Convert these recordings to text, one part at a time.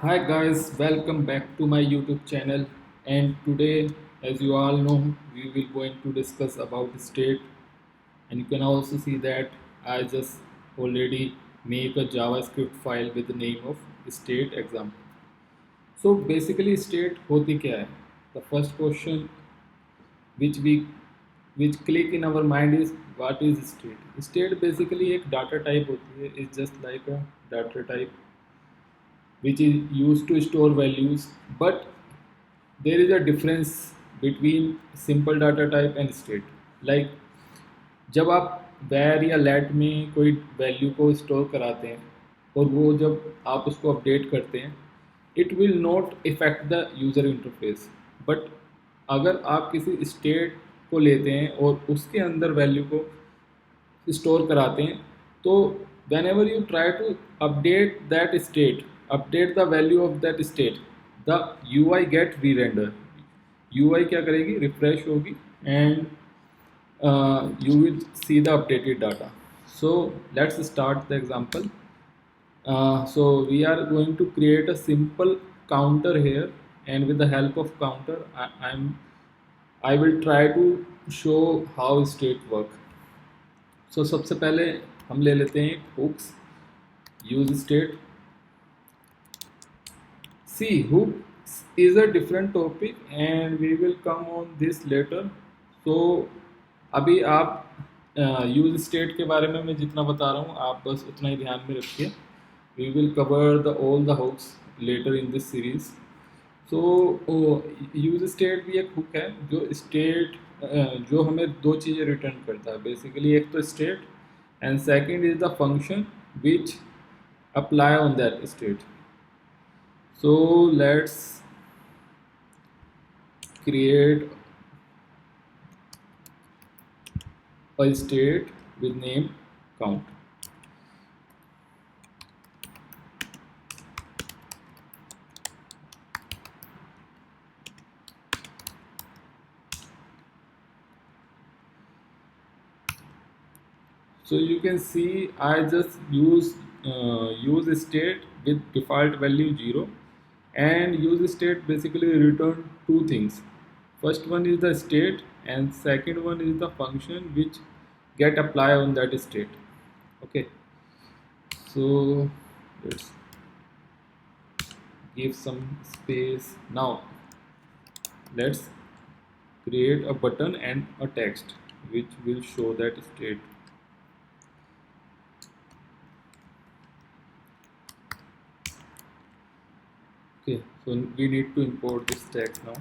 Hi guys, welcome back to my YouTube channel. And today, as you all know, we will going to discuss about state. And you can also see that I just already make a JavaScript file with the name of state example. So basically, state होती क्या है? The first question which we which click in our mind is what is state? State basically एक data type होती है. It's just like a data type which is used to store values, but there is a difference between simple data type and state. Like जब आप where या let में कोई value को store कराते हैं और वो जब आप उसको अपडेट करते हैं it will not effect the user interface, but अगर आप किसी स्टेट को लेते हैं और उसके अंदर वैल्यू को स्टोर कराते हैं तो whenever you try to update that state, update the value of that state, the U I get rerender. U I क्या करेगी, रिफ्रेश होगी and you will see the updated data. So let's start the example. So we are going to create a simple counter here, and with the help of counter I will try to show how state work. So सबसे पहले हम ले लेते हैं hooks, use state. See, hooks is a different topic and we will come on this later. So अभी आप use state के बारे में मैं जितना बता रहा हूँ आप बस उतना ही ध्यान में रखिए. We will cover the all the hooks later in this series. So use state भी एक हुक है जो स्टेट जो हमें दो चीज़ें रिटर्न करता है बेसिकली. एक तो state and second is the function which apply on that state. So let's create a state with name count. So you can see I just use state with default value 0, and use state basically return two things. First one is the state and second one is the function which get apply on that state. Okay, so let's give some space. Now let's create a button and a text which will show that state. Okay, so we need to import this text now.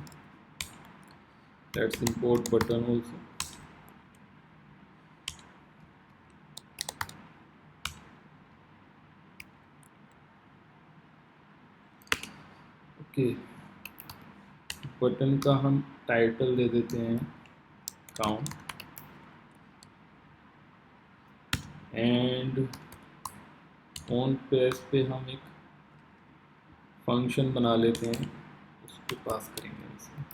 Let's import button also. Okay, button का हम title दे देते हैं count and on press पे हम एक function बना लेते हैं, उसको पास करेंगे इसमें.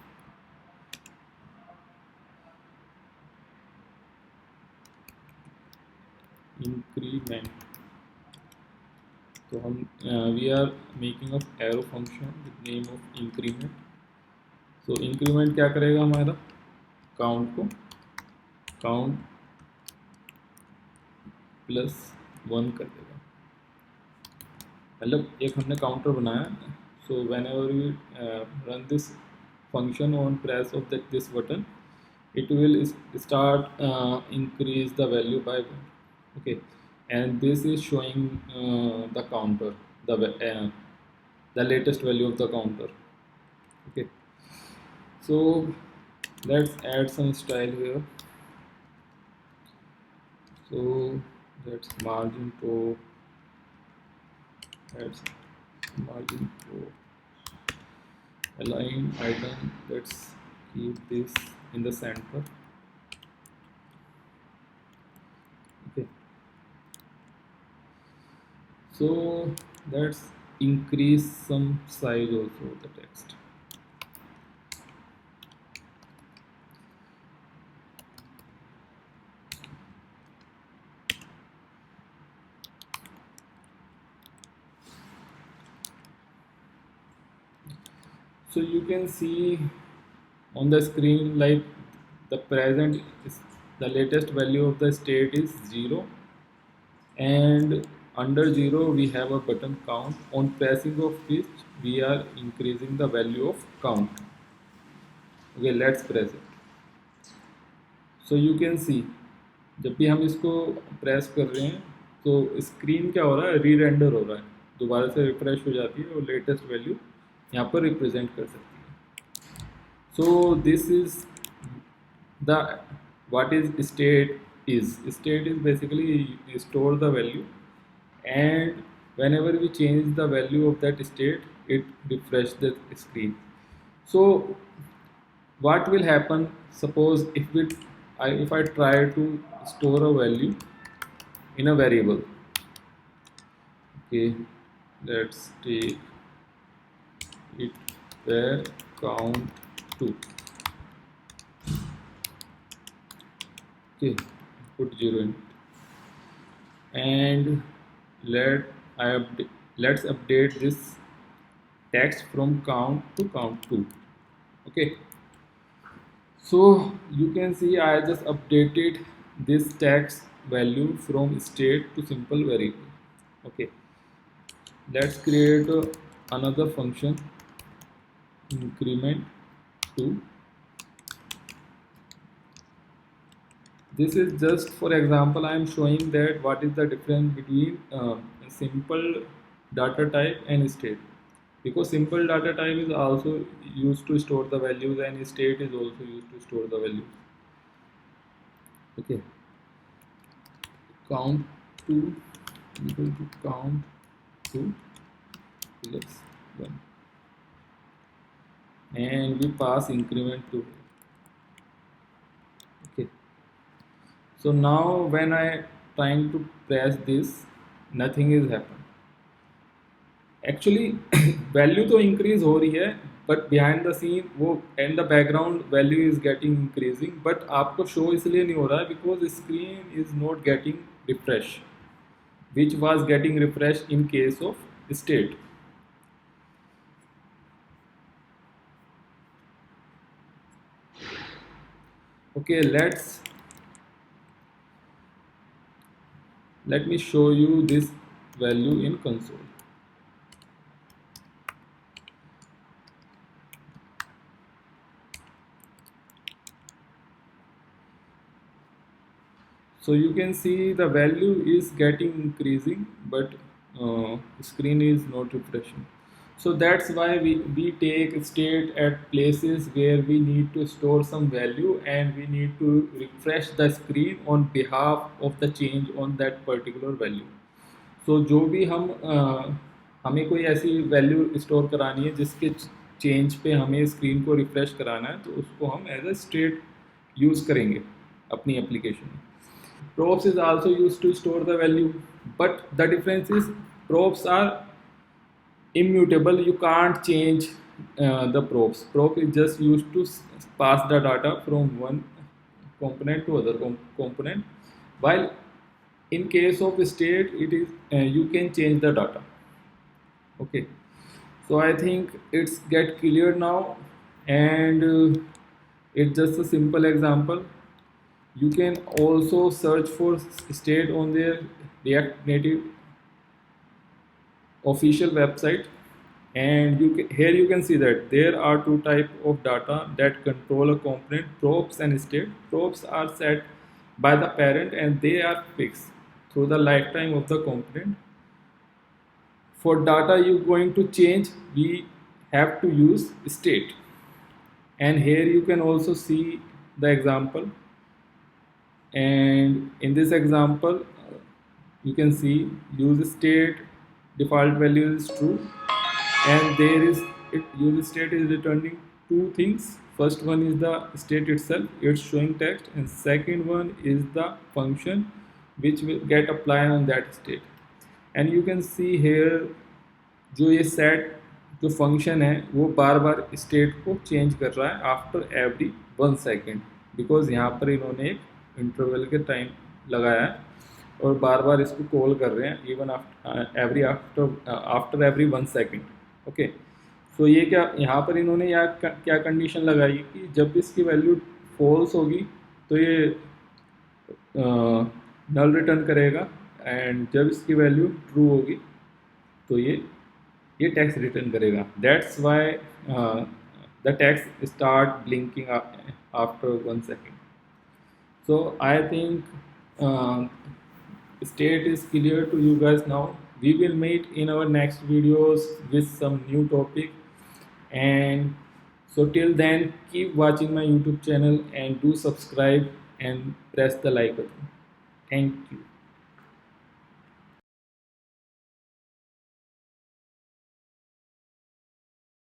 इंक्रीमेंट, तो हम we are making of arrow function with name of increment. तो इंक्रीमेंट क्या करेगा हमारा, काउंट को काउंट +1 कर देगा. मतलब एक हमने काउंटर बनाया. So whenever we run this function on press of this button, it will start increase the value by 1. Okay, and this is showing the counter, the latest value of the counter. Okay, so let's add some style here. So that's margin to, that's margin to align item. Let's keep this in the center. Okay, so let's increase some size also of the text. So you can see on the screen like the present is the latest value of the state is 0, and under 0 we have a button count. On pressing of which we are increasing the value of count. Okay, let's press it. So you can see जब भी हम इसको press कर रहे हैं तो screen क्या हो रहा है, री रेंडर हो रहा है, दोबारा से रिफ्रेश हो जाती है और लेटेस्ट वैल्यू यहाँ पर रिप्रेजेंट कर सकती है. So this is the what is state is. State is basically you store the value, and whenever we change the value of that state, it refresh the screen. So what will happen? Suppose if I try to store a value in a variable. Okay, let's take it where count 2. Okay, put 0 in it, and let's update this text from count to count 2. Okay, so you can see I just updated this text value from state to simple variable. Okay, let's create another function, increment 2. This is just for example I am showing that what is the difference between simple data type and state, because simple data type is also used to store the values and state is also used to store the values. Okay, count 2 equal to count 2 plus 1, and we pass increment 2. Okay, so now when I trying to press this, nothing is happening. Actually value तो increase हो रही है, but behind the scene वो and the background value is getting increasing, but आपको show इसलिए नहीं हो रहा है because screen is not getting refresh which was getting refresh in case of state. Okay, let me show you this value in console. So you can see the value is getting increasing, but screen is not refreshing. So that's why we take state at places where we need to store some value and we need to refresh the screen on behalf of the change on that particular value. So जो भी हमें कोई ऐसी value store करानी है जिसके change पे हमें स्क्रीन को रिफ्रेश कराना है, तो उसको हम एज अ स्टेट यूज़ करेंगे अपनी एप्लीकेशन में. Props is also used to store the value, but the difference is props are immutable. You can't change the props. Prop is just used to pass the data from one component to other component, while in case of state it is you can change the data. Okay, so I think it's get clear now, and it's just a simple example. You can also search for state on their React Native official website, and here you can see that there are two types of data that control a component: props and state. Props are set by the parent and they are fixed through the lifetime of the component. For data you going to change, we have to use state, and here you can also see the example. And in this example you can see use state default value is true, and there is use state is returning two things. First one is the state itself, it's showing text, and second one is the function which will get applied on that state. And you can see here जो ये set जो function है वो बार बार state को change कर रहा है after every 1 second, because यहाँ पर इन्होंने एक इंटरवल के टाइम लगाया है और बार बार इसको कॉल कर रहे हैं even after every 1 second. Okay, so ये क्या यहाँ पर इन्होंने क्या कंडीशन लगाई कि जब इसकी वैल्यू फॉल्स होगी तो ये नल रिटर्न करेगा, एंड जब इसकी वैल्यू ट्रू होगी तो ये टैक्स रिटर्न करेगा. That's why the tax start blinking after 1 second. So I think state is clear to you guys now. We will meet in our next videos with some new topic, and so till then keep watching my YouTube channel and do subscribe and press the like button. Thank you.